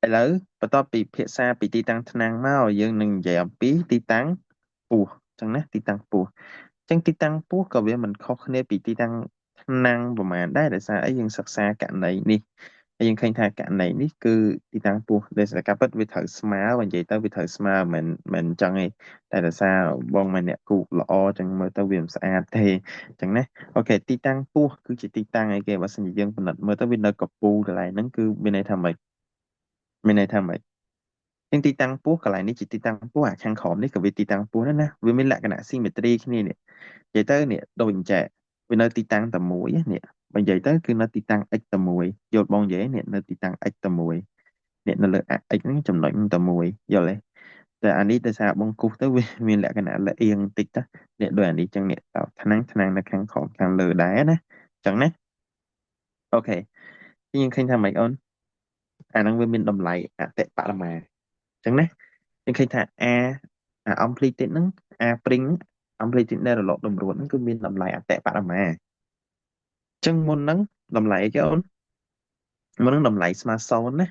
ឥឡូវបន្ទាប់ពីភាសាពីទីតាំងថ្នាំងមកយើងនឹងនិយាយអំពីទីតាំងពោះអញ្ចឹងណាទីតាំងពោះអញ្ចឹងទីតាំងពោះក៏វាមិនខុសគ្នាពីទីតាំងថ្នាំងប្រហែលដែរដោយសារអីយើងសិក្សាករណីនេះហើយយើងឃើញថាករណីនេះគឺទីតាំងពោះដោយសារការពិតវាត្រូវស្មើបើនិយាយទៅវាត្រូវស្មើមិនអញ្ចឹងទេតែដោយសារបងមិនអ្នកគូល្អអញ្ចឹងមើលទៅវាមិនស្អាតទេអញ្ចឹងណាអូខេទីតាំងពោះគឺជាទីតាំងអីគេបើសិនជាយើងពិនិត្យមើលទៅវានៅកពូលកន្លែងហ្នឹងគឺមានន័យថាម៉េចមានន័យថាម៉េច nhưng ទីតាំងពោះកន្លែងនេះជាទីតាំងពោះអាខាងក្រោមនេះក៏វាទីតាំងពោះដែរណាវាមានលក្ខណៈ symmetry គ្នានេះនិយាយទៅនេះដូចអញ្ចឹងវានៅទីតាំងតែមួយនេះបើនិយាយទៅគឺនៅទីតាំង x តែមួយយល់បងនិយាយនេះនៅទីតាំង x តែមួយនេះនៅលើ x ហ្នឹងចំណុចតែមួយយល់ទេតែអានេះដោយសារបងគូសទៅវាមានលក្ខណៈល្អៀងបន្តិចទៅនេះដូចអានេះចឹងនេះតថ្នាំងនៅខាងក្រោមខាងលើដែរណាចឹងណាអូខេយើងឃើញថាម៉េចអូនអាហ្នឹងវាមានតម្លៃអតិបរមាចឹងណាយើងឃើញថា A អា amplitude ហ្នឹង A pring amplitude នៃរលកតម្រួតហ្នឹងគឺមានតម្លៃអតិបរមាអញ្ចឹងមុនហ្នឹងតម្លៃអីគេអូនមុនហ្នឹងតម្លៃស្មើ0ណា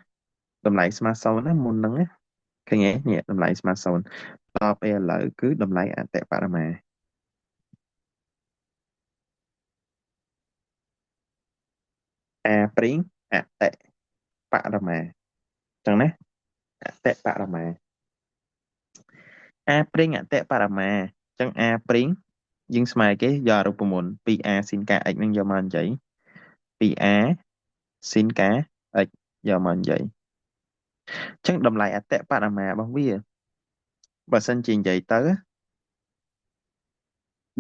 តម្លៃស្មើ0ណាមុនហ្នឹងណាឃើញទេនេះតម្លៃស្មើ0តទៅឥឡូវគឺតម្លៃអតិបរមា A pring អតិបរមាអញ្ចឹងណាអតិបរមា A pring អតិបរមាអញ្ចឹង A pring យើងស្មើគេយករូបមន្ត 2A ស៊ីនការ x ហ្នឹងយកមកនិយាយ 2A ស៊ីនការ x យកមកនិយាយអញ្ចឹងតម្លៃអតិបរមារបស់វាបើសិនជានិយាយទៅ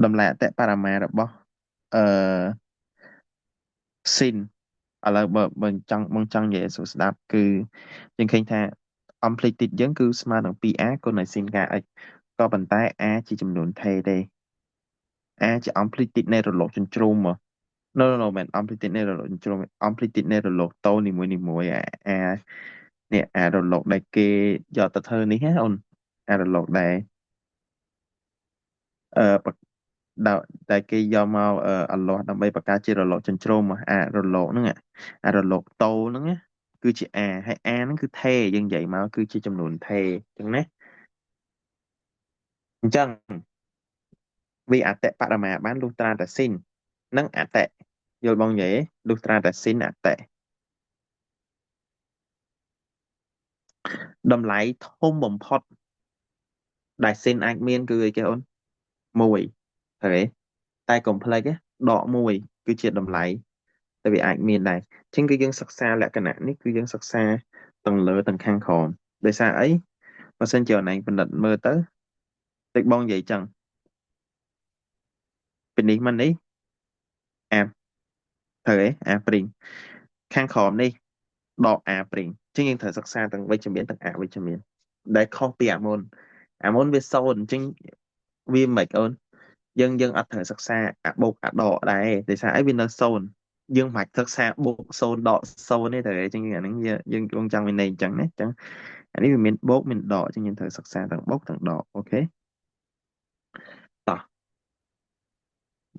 តម្លៃអតិបរមារបស់អឺស៊ីនឥឡូវបើចង់និយាយឲ្យស្ដាប់គឺយើងឃើញថា amplitude យើងគឺស្មើនឹង 2A គុណឲ្យស៊ីនការ x ក៏ប៉ុន្តែ A ជាចំនួនថេរទេ A ជា amplitude នៃរលកជញ្ជ្រុំមក no មិន amplitude នៃរលកជញ្ជ្រុំ amplitude នៃរលកតូននីមួយៗនេះអារលកដែលគេយកទៅធ្វើនេះណាអូនអារលកដែលអឺបដែលដែលគេយកមកអលាស់ដើម្បីបង្កើតជារលកចិញ្ច្រុំអារលកហ្នឹងអារលកតូលហ្នឹងណាគឺជា A ហើយ A ហ្នឹងគឺថេរយើងនិយាយមកគឺជាចំនួនថេរអញ្ចឹងណាអញ្ចឹងវាអតិបរមាបានលុះត្រាតែស៊ីននិងអតិយល់បងនិយាយទេលុះត្រាតែស៊ីនអតិតម្លៃធំបំផុតដែលស៊ីនអាចមានគឺអីគេអូនមួយឃើញទេតែកុំភ្លេចណាដកមួយគឺជាតម្លៃតែវាអាចមានដែរអញ្ចឹងគឺយើងសិក្សាលក្ខណៈនេះគឺយើងសិក្សាទាំងលើទាំងខាងក្រោមដោយសារអីបើសិនជាអូនឯងពិនិត្យមើលទៅតិចបងនិយាយចឹងពីនេះមកនេះអាត្រូវទេអាព្រីងខាងក្រោមនេះដកអាព្រីងអញ្ចឹងយើងត្រូវសិក្សាទាំងវិជ្ជមានទាំងអវិជ្ជមានដែលខុសពីអាមុនវាសូន្យអញ្ចឹងវាមិនអូនយើងអត់ត្រូវសិក្សាអាបូកអាដកដែរដោយសារអីវានៅសូន្យយើងមិនបាច់សិក្សាបូកសូន្យដកសូន្យទេតែអញ្ចឹងអាហ្នឹងយើងគង់ចង់មានន័យអញ្ចឹងណាអញ្ចឹងអានេះវាមានបូកមានដកអញ្ចឹងយើងត្រូវសិក្សាទាំងបូកទាំងដកអូខេតោះ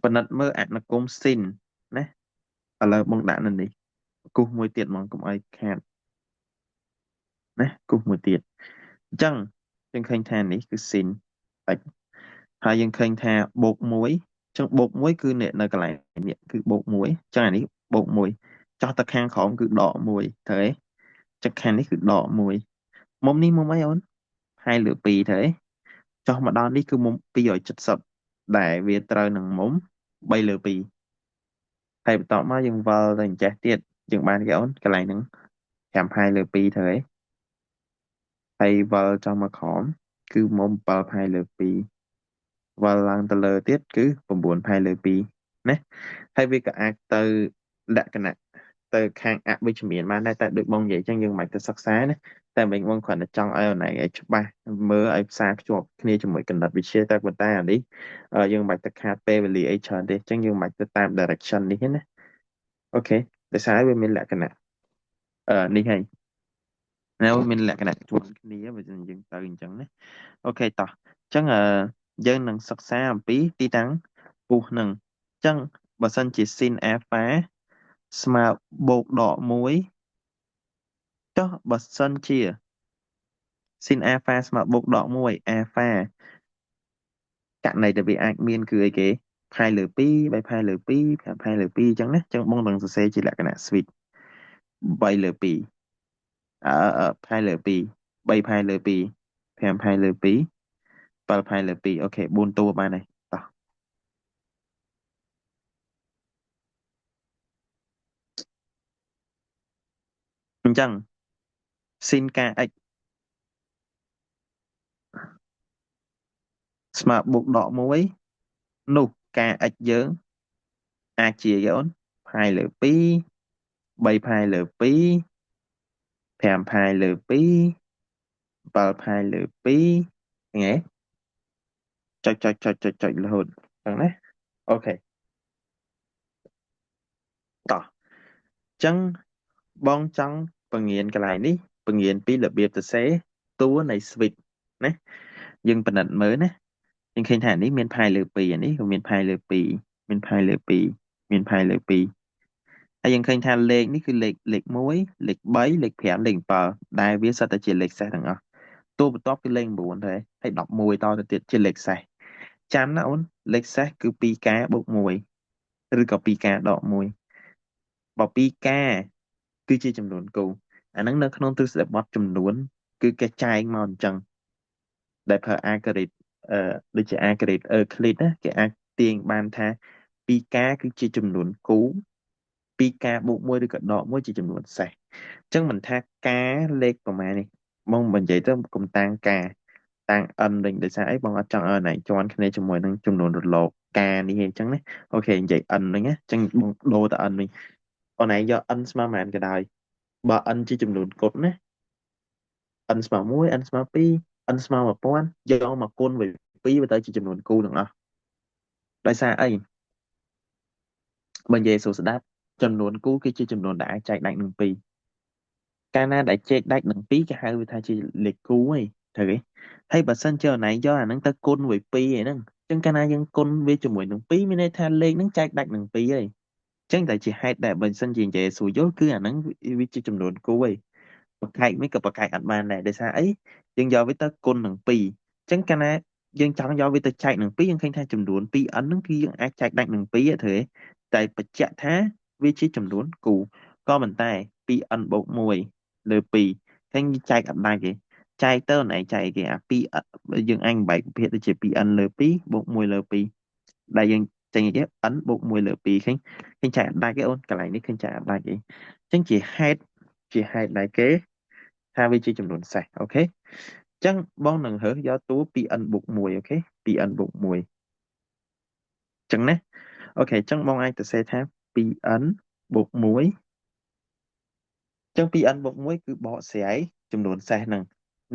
ពិនិត្យមើលអនុគមស៊ីនណាឥឡូវបងដាក់នៅនេះគូសមួយទៀតហ្មងកុំឲ្យខាតណាគូសមួយទៀតអញ្ចឹងយើងឃើញថានេះគឺស៊ីន x ហើយយើងឃើញថាបូកមួយអញ្ចឹងបូកមួយគឺនៅកន្លែងនេះគឺបូកមួយអញ្ចឹងអានេះបូកមួយចោះទៅខាងក្រោមគឺដកមួយត្រូវទេអញ្ចឹងខាងនេះគឺដកមួយមុំនេះមុំអីអូនហើយលើ2ត្រូវទេចុះមកដល់នេះគឺមុំ270ដែលវាត្រូវនឹងមុំ3លើ2ហើយបន្តមកយើងវិលទៅអញ្ចេះទៀតយើងបានគេអូនកន្លែងហ្នឹង5ផាយលើ2ត្រូវទេហើយវិលចុះមកក្រោមគឺមុំ7ផាយលើ2វល់ឡើងទៅលើទៀតគឺ9ផាយលើ2ណាហើយវាក៏អាចទៅលក្ខណៈទៅខាងអវិជ្ជមានបានដែរតែដូចបងនិយាយអញ្ចឹងយើងមិនបាច់ទៅសិក្សាណាតែមិនបងគ្រាន់តែចង់ឲ្យអូនឯងឲ្យច្បាស់មើលឲ្យផ្សារភ្ជាប់គ្នាជាមួយគណិតវិទ្យាតែប៉ុន្តែអានេះយើងមិនបាច់ទៅខាតពេលវេលាអីច្រើនទេអញ្ចឹងយើងមិនបាច់ទៅតាម direction នេះទេណាអូខេដោយសារវាមានលក្ខណៈនេះហើយហើយវាមានលក្ខណៈជួនគ្នាបើយើងទៅអញ្ចឹងណាអូខេតោះអញ្ចឹងយើងនឹងសិក្សាអំពីទីតាំងពុះនឹងអញ្ចឹងបើសិនជា sin alpha ស្មើបូកដក1 ចុះបើសិនជា sin alpha ស្មើបូកដក1 alpha ករណីដែលវាអាចមានគឺអីគេផាយលើ2 3ផាយលើ2 5ផាយលើ2អញ្ចឹងណាអញ្ចឹងបងនឹងសរសេរជាលក្ខណៈ switch 3លើ2ផាយលើ2 3ផាយលើ2 5ផាយលើ2 7ផាយលើ2អូខេ4តួបានហើយតោះអញ្ចឹង sin ការ x ស្មើបូកដក1នោះការ x យើងអាចជាយកអូនផាយលើ2 3ផាយលើ2 5ផាយលើ2 7ផាយលើ2ឃើញទេចុចរហូតហ្នឹងណាអូខេតោះអញ្ចឹងបងចង់បង្រៀនកន្លែងនេះបង្រៀនពីរបៀបសរសេរតួនៃ switch ណាយើងពិនិត្យមើលណាយើងឃើញថានេះមានផាយលើ2អានេះក៏មានផាយលើ2មានផាយលើ2មានផាយលើ2ហើយយើងឃើញថាលេខនេះគឺលេខ1លេខ3លេខ5លេខ7ដែលវាសុទ្ធតែជាលេខសេសទាំងអស់តួបន្ទាប់គឺលេខ9ដែរហើយ11តទៅទៀតជាលេខសេសចាំណាអូនលេខសេសគឺ 2k បូក1ឬក៏ 2k ដក1បើ 2k គឺជាចំនួនគូអាហ្នឹងនៅក្នុងទ្រឹស្ដីបទចំនួនគឺគេចែកមកអញ្ចឹងដែលប្រើអាល់ហ្គរិតដូចជាអាល់ហ្គរិតអឺឃ្លីតណាគេអាចទាញបានថា 2k គឺជាចំនួនគូ 2k បូក1ឬក៏ដក1ជាចំនួនសេសអញ្ចឹងមិនថាការលេខប្រមាណនេះបងនិយាយទៅកុំតាំងការតាំង n វិញដោយសារអីបងអត់ចង់ឲ្យណៃជាន់គ្នាជាមួយនឹងចំនួនរលកការនេះអញ្ចឹងណាអូខេនិយាយ n វិញណាអញ្ចឹងបងដូរទៅ n វិញអូនឯងយក n ស្មើប៉ុន្មានក៏ដោយបើ n ជាចំនួនគត់ណា n ស្មើ1 n ស្មើ2 n ស្មើ1000យកមកគុណvới 2វាទៅជាចំនួនគូទាំងអស់ដោយសារអីបើនិយាយសួរស្ដាប់ចំនួនគូគឺជាចំនួនដែលអាចចែកដាច់នឹង2កាលណាដែលចែកដាច់នឹង2គេហៅវាថាជាលេខគូហើយត្រូវទេហើយបើសិនជាអនឡាញយកអាហ្នឹងទៅគុណvới 2ឯហ្នឹងអញ្ចឹងកាលណាយើងគុណវាជាមួយនឹង2មានន័យថាលេខហ្នឹងចែកដាច់នឹង2ហើយអញ្ចឹងតែជាហេតុដែលបើសិនជានិយាយស្រួលយល់គឺអាហ្នឹងវាជាចំនួនគូហើយប្រកែកមិនក៏ប្រកែកអត់បានដែរដោយសារអីយើងយកវាទៅគុណនឹង2អញ្ចឹងកាលណាយើងចង់យកវាទៅចែកនឹង2យើងឃើញថាចំនួន 2n ហ្នឹងគឺយើងអាចចែកដាច់នឹង2ទេត្រូវទេតែបញ្ជាក់ថាវាជាចំនួនគូក៏ប៉ុន្តែ 2n បូក1លើ2ឃើញចែកអត់ដាច់ទេចែកទៅណែចែកគេអា2យើងអញបែកប្រភេទទៅជា 2n លើ2បូក1លើ2ដែលយើងចេញទៅ n បូក1លើ2ឃើញចែកអត់ដាច់ទេអូនកន្លែងនេះឃើញចែកអត់ដាច់ទេអញ្ចឹងជាហេតុដែលគេថាវាជាចំនួនសេសអូខេអញ្ចឹងបងនឹងរើសយកតួ 2n បូក1អូខេ 2n បូក1អញ្ចឹងណាអូខេអញ្ចឹងបងអាចសរសេរថា 2n បូក1អញ្ចឹង 2n បូក1គឺបកស្រាយចំនួនសេសហ្នឹង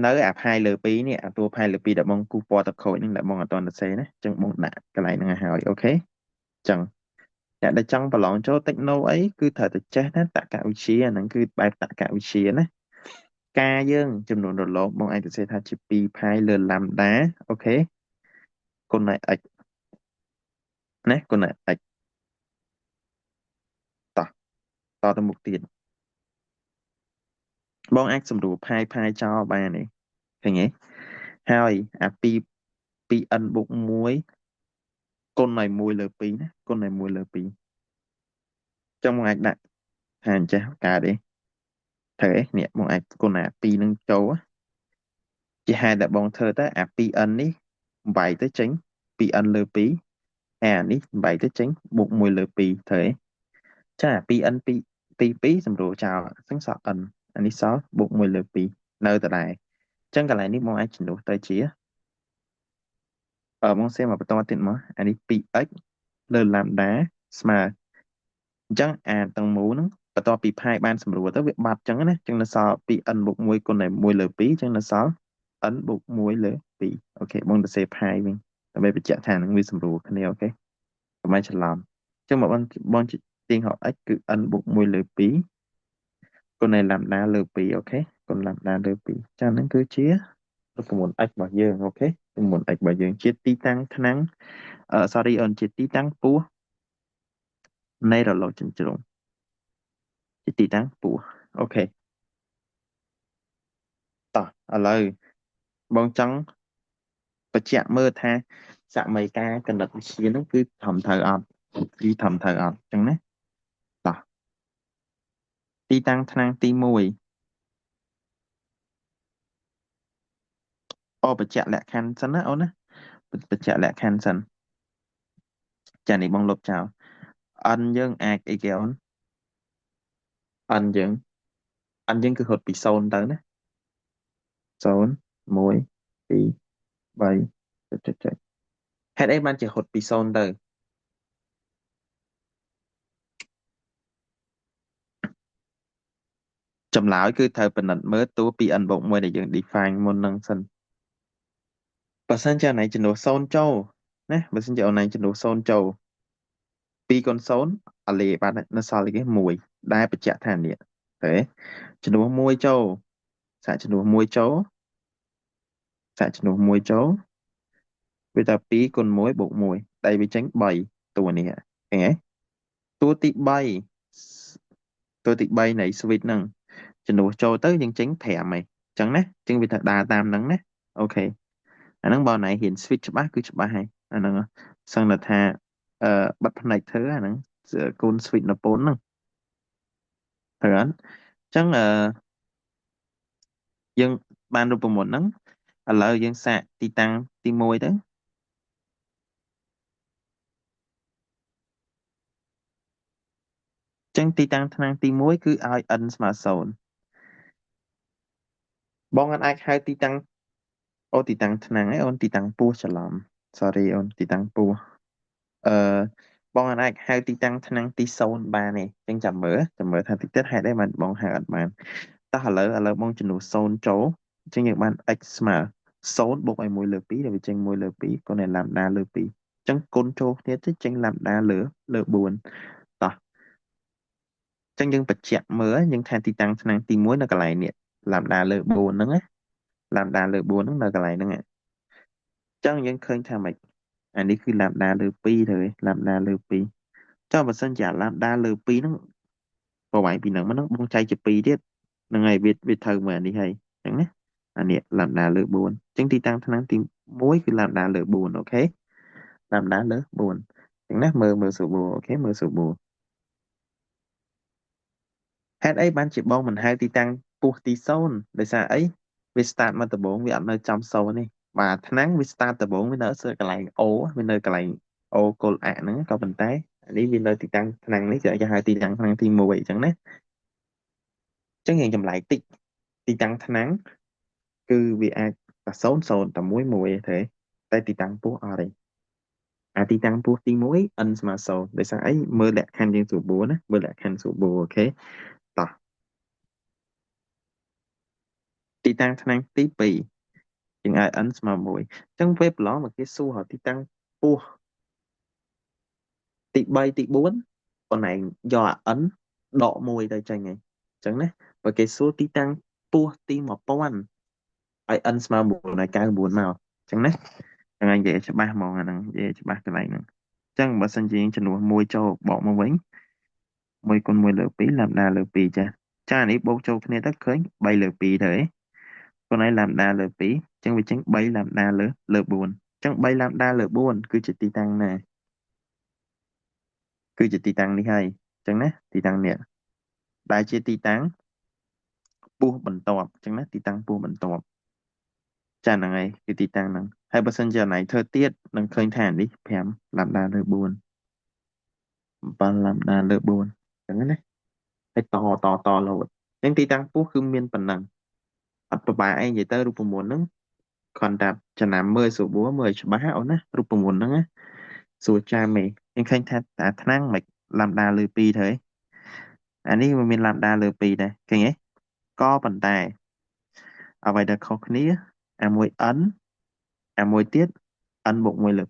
នៅអាផាយលើ2នេះអាតួផាយលើ2ដែលបងគូពណ៌ទឹកក្រូចហ្នឹងដែលបងអត់ទាន់សរសេរណាអញ្ចឹងបងដាក់កន្លែងហ្នឹងឲ្យហើយអូខេអញ្ចឹងអ្នកដែលចង់ប្រឡងចូល Techno អីគឺត្រូវតែចេះណាតក្កវិទ្យាហ្នឹងគឺបែបតក្កវិទ្យាណាការយើងចំនួនរលកបងអាចសរសេរថាជា2ផាយលើឡាំដាអូខេគុណដោយ x ណាគុណដោយ x តោះតទៅមុខទៀតបងអាចសម្រួលផាយចោលបានទេឃើញទេហើយអា2n បូក1គុណដោយ1លើ2ណាគុណដោយ1លើ2ចឹងបងអាចដាក់ថាអញ្ចេះកើតទេត្រូវទេនេះបងអាចគុណអា2នឹងចូលជាហេតុដែលបងធ្វើទៅអា 2n នេះបែកទៅចេញ 2n លើ2ហើយអានេះបែកទៅចេញបូក1លើ2ត្រូវទេចា 2n 2សម្រួលចោលអញ្ចឹងសល់ n អានេះសល់បូក1លើ2នៅដដែលអញ្ចឹងកន្លែងនេះបងអាចជំនួសទៅជាបងសេមកបន្តទៀតមកអានេះ 2x លើឡាំដាស្មើអញ្ចឹងអាទាំងមូលហ្នឹងបន្ទាប់ពីផាយបានសម្រួលទៅវាបាត់អញ្ចឹងណាអញ្ចឹងនៅសល់ 2n បូក1គុណដោយ1លើ2អញ្ចឹងនៅសល់ n បូក1លើ2អូខេបងទៅសេផាយវិញដើម្បីបញ្ជាក់ថានឹងវាសម្រួលគ្នាអូខេកុំឲ្យច្រឡំអញ្ចឹងមកបងទាញហៅ x គឺ n បូក1លើ2គុណដោយឡាំដាលើ2អូខេគុណឡាំដាលើ2ចាហ្នឹងគឺជាប្រមូល x របស់យើងអូខេប្រមូល x របស់យើងជាទីតាំងថ្នាំងsorry អូនជាទីតាំងពោះនៃរលកចិញ្ច្រាំជាទីតាំងពោះអូខេ តោះឥឡូវបងចង់បញ្ជាក់មើលថាសម័យកាលគណិតវិទ្យាហ្នឹងគឺត្រឹមត្រូវអត់គឺត្រឹមត្រូវអត់អញ្ចឹងណាតោះទីតាំងឆ្នាំងទី1បញ្ជាក់លក្ខខណ្ឌសិនណាអូនណាបញ្ជាក់លក្ខខណ្ឌសិនចានេះបងលុបចោល n យើងអាចអីគេអូន n យើង n យើងគឺហត់ពី0ទៅណា0 1 2 3ចុចហេតុអីបានជាហត់ពី0ទៅចម្លើយគឺត្រូវពិនិត្យមើលតួពី n បូក1ដែលយើង define មុននឹងសិនបើសិនជាអូនឯងចំនួន0ចូលណាបើសិនជាអូនឯងចំនួន0ចូល2កុន0អាលេបាននៅសល់អីគេ1ដែលបញ្ជាក់ថានេះទេចំនួន1ចូលសាកចំនួន1ចូលសាកចំនួន1ចូលវាថា2គុណ1បូក1ដែលវាចេញ3តួនេះឃើញទេតួទី3តួទី3នៃ switch ហ្នឹងចំនួនចូលទៅយើងចេញ5ហីអញ្ចឹងណាអញ្ចឹងវាថាដើរតាមហ្នឹងណាអូខេអាហ្នឹងបើណៃហ៊ាន switch ច្បាស់គឺច្បាស់ហើយអាហ្នឹងសឹងតែថាបិទផ្នែកធ្វើអាហ្នឹងកូន switch នៅពូនហ្នឹងត្រូវអត់អញ្ចឹងយើងបានរូបមន្តហ្នឹងឥឡូវយើងសាកទីតាំងទី1ទៅអញ្ចឹងទីតាំងឆ្នាំងទី1គឺឲ្យ n ស្មើ0បងអាចហៅទីតាំងទីតាំងឆ្នាំងឯអូនទីតាំងពោះច្រឡំ sorry អូនទីតាំងពោះអឺបងអាចហៅទីតាំងឆ្នាំងទី0បានទេអញ្ចឹងចាំមើលថាតិចទៀតហេតុអីបានបងហៅអត់បានតោះឥឡូវបងចំនួន0ចូលអញ្ចឹងយើងបាន x ស្មើ0បូកឲ្យ1លើ2ដែលវាចេញ1លើ2ក៏នៅឡាំដាលើ2អញ្ចឹងគុណចូលគ្នាទៅចេញឡាំដាលើ4តោះអញ្ចឹងយើងបញ្ជាក់មើលយើងថាទីតាំងឆ្នាំងទី1នៅកន្លែងនេះឡាំដាលើ4ហ្នឹងណាឡាំដាលើ4ហ្នឹងនៅកន្លែងហ្នឹងអញ្ចឹងយើងឃើញថាម៉េចអានេះគឺឡាំដាលើ2ទៅឡាំដាលើ2ចុះបើសិនជាឡាំដាលើ2ហ្នឹងប្រវែងពីហ្នឹងមកហ្នឹងបងចែកជា2ទៀតហ្នឹងហើយវាត្រូវមើលអានេះហើយអញ្ចឹងណាអានេះឡាំដាលើ4អញ្ចឹងទីតាំងឆ្នាំងទី1គឺឡាំដាលើ4អូខេឡាំដាលើ4អញ្ចឹងណាមើលស្រួលអូខេមើលស្រួលហេតុអីបានជាបងមិនហៅទីតាំងពោះទី0ដោយសារអីវា start មកដំបូងវាអត់នៅចំ0ទេបាទឆ្នាំងវា start ដំបូងវានៅកន្លែង O វានៅកន្លែង O គល់អាក់ហ្នឹងក៏ប៉ុន្តែអានេះវានៅទីតាំងឆ្នាំងនេះគេហៅទីតាំងឆ្នាំងទី1អញ្ចឹងណាអញ្ចឹងយើងចម្លែកតិចទីតាំងឆ្នាំងគឺវាអាចតែ00តែ11ទេតែទីតាំងពោះអត់ទេទីតាំងពោះទី1 n ស្មើ0ដោយសារអីមើលលក្ខខណ្ឌយើងស្រួលបួរណាមើលលក្ខខណ្ឌស្រួលបួរអូខេតោះទីតាំងឆ្នាំងទី2យើងឲ្យ n ស្មើ1អញ្ចឹងពេលប្រឡងមកគេសួរទីតាំងពោះទី3ទី4ប៉ុណ្ណែងយកអា n ដក1ទៅចេញហើយអញ្ចឹងណាបើគេសួរទីតាំងពោះទី1000ឲ្យ n ស្មើ9ឲ្យ99មកអញ្ចឹងណាហ្នឹងហើយនិយាយច្បាស់ហ្មងអាហ្នឹងនិយាយច្បាស់កន្លែងហ្នឹងអញ្ចឹងបើសិនជាយើងចំនួន1ចូលបកមកវិញ1គុណ1លើ2ឡាំដាលើ2ចាអានេះបូកចូលគ្នាទៅឃើញ3លើ2ទៅឯងខ្លួនឯងឡាំដាលើ2អញ្ចឹងវាចេញ3ឡាំដាលើ4អញ្ចឹង3ឡាំដាលើ4គឺជាទីតាំងណាគឺជាទីតាំងនេះហើយអញ្ចឹងណាទីតាំងនេះដែលជាទីតាំងពោះបន្ទាប់អញ្ចឹងណាទីតាំងពោះបន្ទាប់ចាហ្នឹងហើយគឺទីតាំងហ្នឹងហើយបើសិនជាអនឡាញធ្វើទៀតនឹងឃើញថានេះ5ឡាំដាលើ4 7ឡាំដាលើ4អញ្ចឹងណាហើយតរហូតអញ្ចឹងទីតាំងពោះគឺមានប៉ុណ្ណឹងអត់ប្របាឯងនិយាយទៅរូបមន្តហ្នឹងគ្រាន់តែចំណាំមើលស្រួលមើលឲ្យច្បាស់អូនណារូបមន្តហ្នឹងណាស្រួលចាំឯងខ្ញុំឃើញថាថ្នាំងមិនឡាំដាលើ2ទៅឯងអានេះវាមានឡាំដាលើ2ដែរឃើញទេក៏ប៉ុន្តែអ្វីដែលខុសគ្នាអាមួយ n អាមួយទៀត n បូក1លើ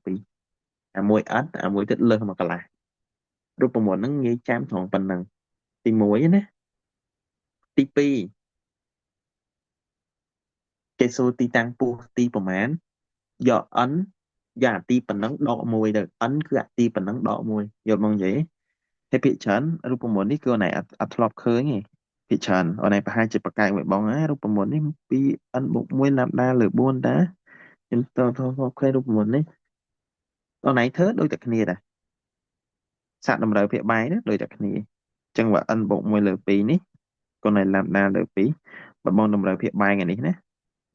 2អាមួយ n អាមួយទៀតលើសមកកន្លះរូបមន្តហ្នឹងងាយចាំត្រង់ប៉ុណ្ណឹងទី1ណាទី2គេសួរទីតាំងពោះទីប្រមាណយក n យកអាទីប៉ុណ្ណឹងដក1ទៅ n គឺអាទីប៉ុណ្ណឹងដក1យល់មកនិយាយហើយភាគច្រើនរូបមន្តនេះគឺណែអត់ធ្លាប់ឃើញទេ ភាគច្រើនអូនឯងប្រហែលជាប្រកែកមួយបងរូបមន្តនេះពី n បូក1ឡាំដាលើ4តាខ្ញុំតឃើញរូបមន្តនេះអូនឯងធ្វើដូចតែគ្នាដែរសាកតម្រូវភាគបែងណាដូចតែគ្នាអញ្ចឹងបើ n បូក1លើ2នេះកូនឯងឡាំដាលើ2បើបងតម្រូវភាគបែងអានេះណា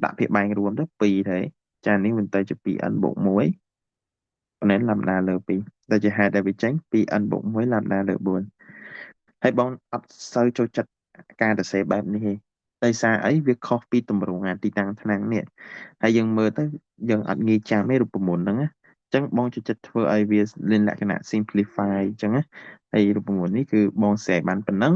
ដាក់ភាគបែងរួមទៅ2ទៅចានេះមិនទៅជា 2n បូក1កូនឯងឡាំដាលើ2ដែលជាហេតុដែលវាចេញ 2n បូក1ឡាំដាលើ4ហើយបងអត់សូវចូលចិត្តការសរសេរបែបនេះទេដោយសារអីវាខុសពីទម្រង់ទីតាំងថ្នាំងនេះហើយយើងមើលទៅយើងអត់ងាយចាំទេរូបមន្តហ្នឹងណាអញ្ចឹងបងចូលចិត្តធ្វើឲ្យវាមានលក្ខណៈ simplify អញ្ចឹងណាហើយរូបមន្តនេះគឺបងស្រែកបានប៉ុណ្ណឹង